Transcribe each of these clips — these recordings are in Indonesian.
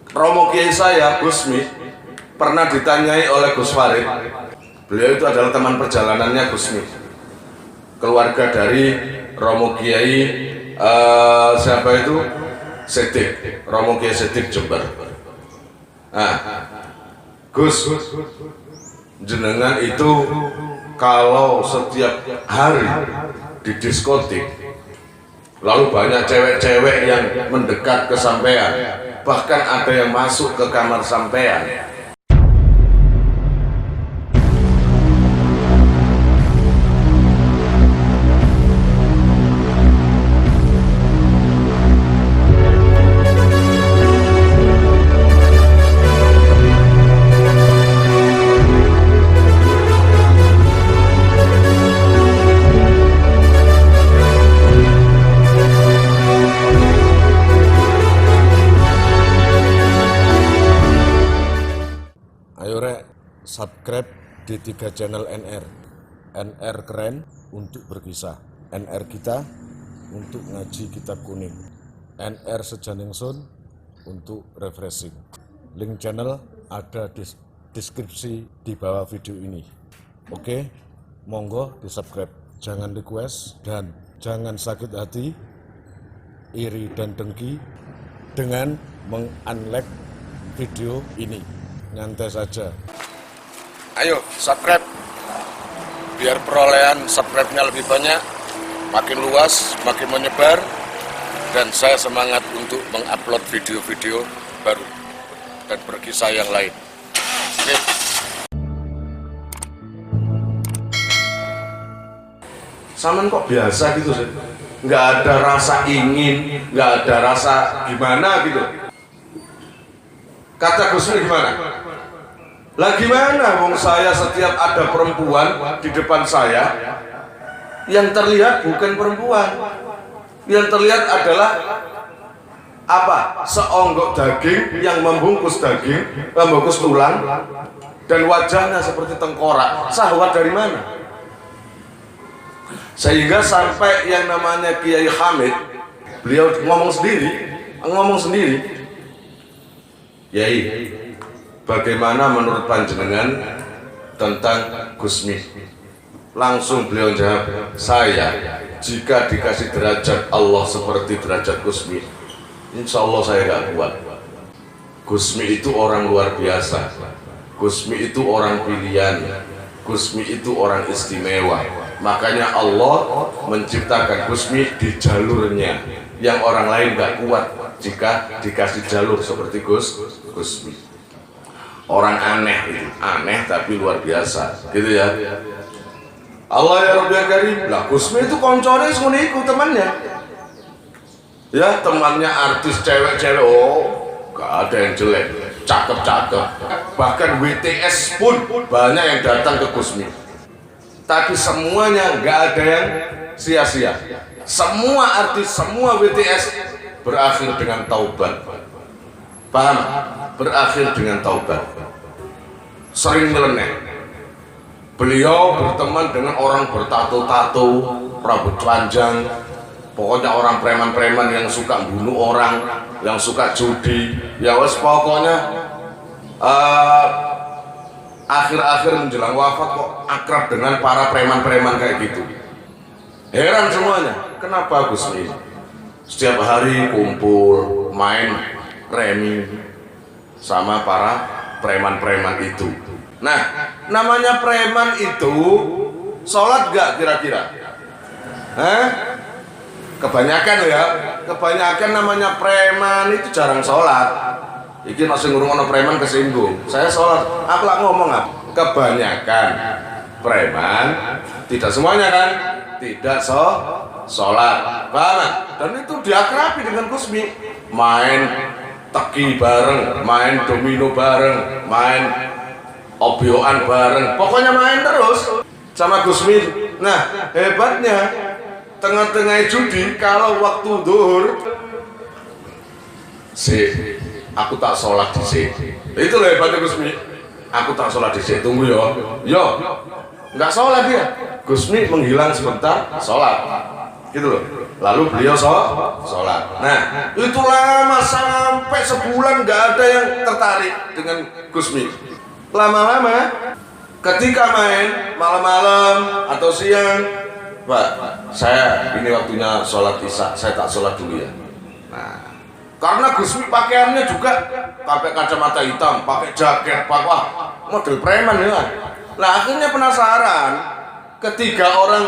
Romo Kiai saya, Gusmi, pernah ditanyai oleh Gus Farid. Beliau itu adalah teman perjalanannya Gusmi, keluarga dari Romo Kiai siapa itu? Sedik, Romo Kiai Sedik Jember. Nah, Gus, jenengan itu kalau setiap hari di diskotik, lalu banyak cewek-cewek yang mendekat ke sampean, bahkan ada yang masuk ke kamar sampean. Ayo rek, subscribe di 3 channel NR. NR keren untuk berkisah, NR kita untuk ngaji kitab kuning, NR Sejaningsun untuk refreshing. Link channel ada di deskripsi di bawah video ini. Oke, monggo di subscribe. Jangan request dan jangan sakit hati, iri dan dengki dengan meng-unlike video ini. Nyantai saja. Ayo subscribe biar perolehan subscribe-nya lebih banyak, makin luas, makin menyebar, dan saya semangat untuk mengupload video-video baru dan berkisah yang lain. Oke. Saman kok biasa gitu sih, nggak ada rasa ingin, nggak ada rasa gimana gitu. Kata Gusmi gimana? Lah gimana wong saya setiap ada perempuan di depan saya, yang terlihat bukan perempuan, yang terlihat adalah apa? Seonggok daging yang membungkus daging, membungkus tulang, dan wajahnya seperti tengkorak. Syahwat dari mana? Sehingga sampai yang namanya Kiai Hamid, beliau ngomong sendiri, Yai, bagaimana menurut panjenengan tentang Gusmi? Langsung beliau jawab, saya jika dikasih derajat Allah seperti derajat Gusmi, insya Allah saya gak kuat. Gusmi itu orang luar biasa, Gusmi itu orang pilihan, Gusmi itu orang istimewa. Makanya Allah menciptakan Gusmi di jalurnya yang orang lain gak kuat jika dikasih jalur seperti Gusmi. Orang aneh tapi luar biasa gitu ya. Allah ya Rabbi ya Karim. Lah Gusmi itu koncornya semuniku temannya ya, temannya artis cewek-cewek. Oh gak ada yang jelek, cakep-cakep. Bahkan WTS pun banyak yang datang ke Gusmi, tapi semuanya gak ada yang sia-sia. Semua artis, semua WTS berakhir dengan taubat. Paham? Berakhir dengan taubat. Sering nyeleneh. Beliau berteman dengan orang bertato-tato, rambut panjang, pokoknya orang preman-preman yang suka bunuh orang, yang suka judi, ya wes pokoknya akhir-akhir menjelang wafat kok akrab dengan para preman-preman kayak gitu. Heran semuanya, kenapa Gusmi setiap hari kumpul main remi sama para preman-preman itu? Nah, namanya preman itu sholat gak kira-kira? Kebanyakan ya, kebanyakan namanya preman itu jarang sholat. Iki masih ngurung-ngurung preman kesinggung. Saya sholat, aku lah ngomong apa? Kebanyakan preman, tidak semuanya kan? Tidak sholat, paham? Dan itu diakrabi dengan Gusmi. Main teki bareng, main domino bareng, main obyoan bareng, pokoknya main terus sama Gusmi. Nah hebatnya, tengah-tengah judi kalau waktu duhur, aku tak sholat di sini. Itu loh hebatnya Gusmi. Aku tak sholat di sini, tunggu yo, nggak sholat dia. Gusmi menghilang sebentar, sholat, gitu loh. Lalu beliau sholat. Nah, itu lama sampai sebulan nggak ada yang tertarik dengan Gusmi. Lama-lama ketika main malam-malam atau siang, Pak, saya ini waktunya sholat isya, saya tak sholat dulu ya. Nah, karena Gusmi pakaiannya juga pakai kacamata hitam, pakai jaket, wah model preman ya. Nah akhirnya penasaran, ketiga orang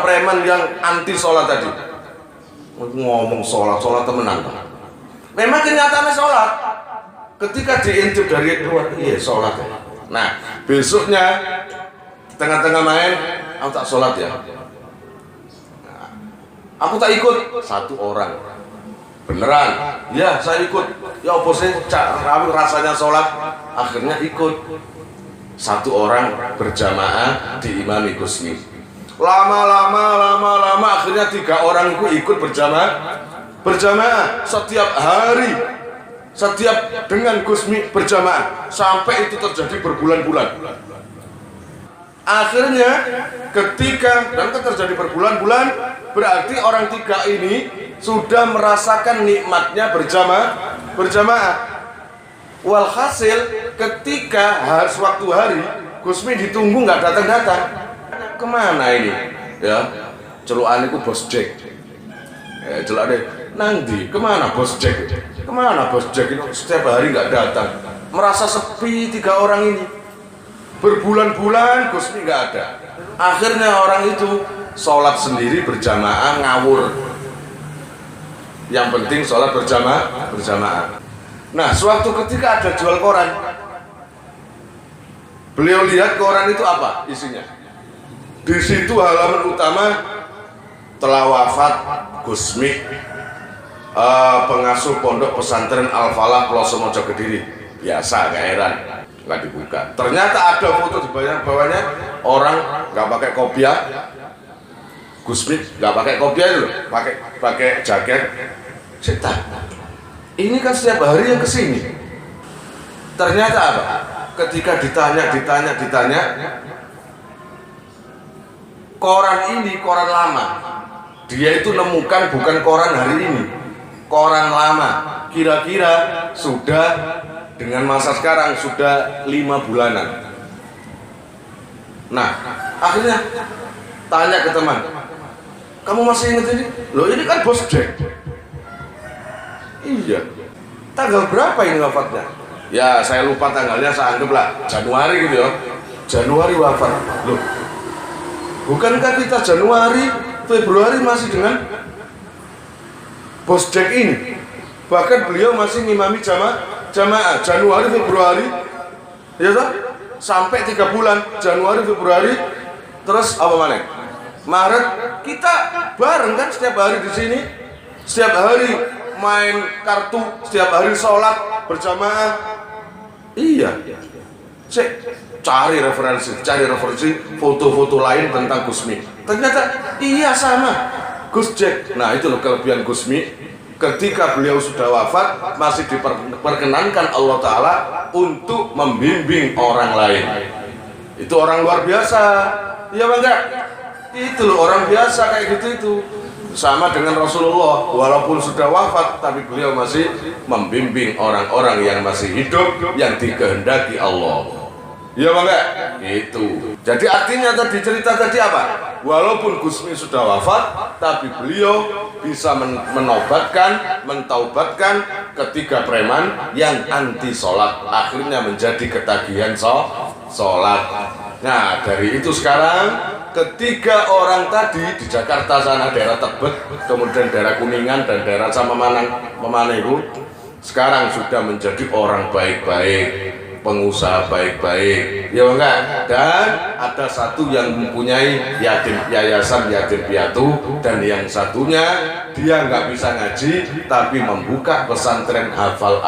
preman yang anti sholat tadi ngomong sholat temenan. Memang kenyataannya sholat. Ketika diintip dari luar, iya sholat ya. Nah besoknya tengah-tengah main, aku tak sholat ya. Nah, aku tak ikut. Satu orang beneran, ya saya ikut. Ya apa sih rasanya sholat? Akhirnya ikut. Satu orang berjamaah diimami Gusmi. Lama akhirnya 3 orang itu ikut berjamaah setiap hari, setiap dengan Gusmi berjamaah sampai itu terjadi berbulan-bulan. Akhirnya ketika dan terjadi berbulan-bulan, berarti orang 3 ini sudah merasakan nikmatnya berjamaah. Walhasil ketika suatu hari Gusmi ditunggu nggak datang. Kemana ini? Ya, celukan itu Bos Jack. Celuk deh, nangdi. Kemana Bos Jack? Kemana Bos Jack itu setiap hari nggak datang? Merasa sepi 3 orang ini. Berbulan-bulan Gusmi nggak ada. Akhirnya orang itu sholat sendiri berjamaah ngawur. Yang penting sholat berjamaah. Nah, suatu ketika ada jual koran. Beliau lihat koran itu apa isinya. Di situ halaman utama telah wafat Gusmi, pengasuh pondok pesantren Al-Falah Ploso Mojo Kediri. Biasa, gak heran, nggak dibuka. Ternyata ada foto di bawahnya orang nggak pakai kopiah. Gusmi nggak pakai kopiah itu, pakai jaket. Cetak. Ini kan setiap hari yang kesini. Ternyata apa? Ketika ditanya, koran ini koran lama. Dia itu nemukan bukan koran hari ini, koran lama. Kira-kira sudah dengan masa sekarang sudah 5 bulanan. Nah, akhirnya tanya ke teman, kamu masih ingat ini? Loh ini kan Bos Jack. Iya. Tanggal berapa ini wafatnya? Ya saya lupa tanggalnya, saya anggaplah Januari gitu ya. Januari wafat. Loh, bukankah kita Januari, Februari masih dengan Bos Jack ini? Bahkan beliau masih ngimami jamaah Januari, Februari, ya toh? Sampai 3 bulan, Januari, Februari, terus apa mana? Maret, kita bareng kan setiap hari di sini, setiap hari main kartu, setiap hari sholat berjamaah. Iya. Cari referensi foto-foto lain tentang Gusmi. Ternyata iya sama Gus Jack. Nah itu loh kelebihan Gusmi. Ketika beliau sudah wafat, masih diperkenankan Allah Ta'ala untuk membimbing orang lain. Itu orang luar biasa. Iya bangga. Itu loh orang biasa kayak gitu itu. Sama dengan Rasulullah, walaupun sudah wafat, tapi beliau masih membimbing orang-orang yang masih hidup, yang dikehendaki Allah. Iya bangga? Itu. Jadi artinya tadi cerita tadi apa? Walaupun Gusmi sudah wafat, tapi beliau bisa mentaubatkan ketiga preman yang anti sholat. Akhirnya menjadi ketagihan sholat. Nah dari itu sekarang ketiga orang tadi di Jakarta sana, daerah Tebet, kemudian daerah Kuningan dan daerah Pemane itu sekarang sudah menjadi orang baik-baik, pengusaha baik-baik, ya enggak? Dan ada satu yang mempunyai yayasan yatim piatu, dan yang satunya dia nggak bisa ngaji tapi membuka pesantren hafal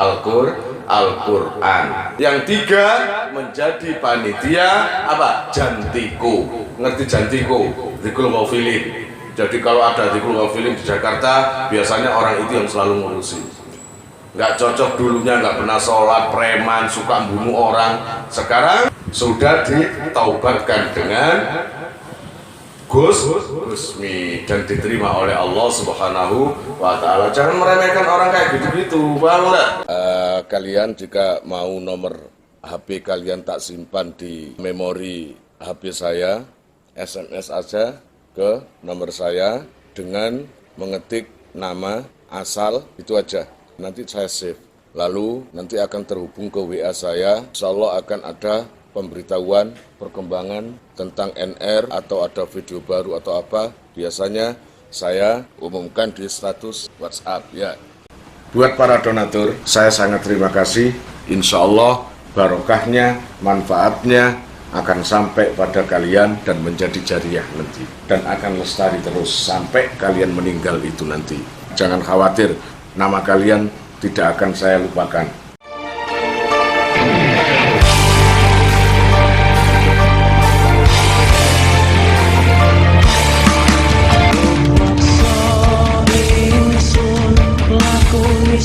Al-Quran. Yang 3 menjadi panitia apa? Jantiko. Ngerti Jantiko? Dzikrul Ghafilin. Jadi kalau ada Dzikrul Ghafilin di Jakarta, biasanya orang itu yang selalu ngurusi. Nggak cocok dulunya, nggak pernah sholat, preman, suka bunuh orang. Sekarang sudah ditaubatkan dengan Gusmi dan diterima oleh Allah Subhanahu wa Ta'ala. Jangan meremehkan orang kayak gitu-gitu, paham nggak? Kalian jika mau nomor HP kalian tak simpan di memori HP saya, SMS aja ke nomor saya dengan mengetik nama asal itu aja. Nanti saya save. Lalu nanti akan terhubung ke WA saya. Insya Allah akan ada pemberitahuan perkembangan tentang NR atau ada video baru atau apa. Biasanya saya umumkan di status WhatsApp ya. Buat para donatur, saya sangat terima kasih. Insya Allah barokahnya, manfaatnya akan sampai pada kalian dan menjadi jariah nanti. Dan akan lestari terus sampai kalian meninggal itu nanti. Jangan khawatir, nama kalian tidak akan saya lupakan. Lakoni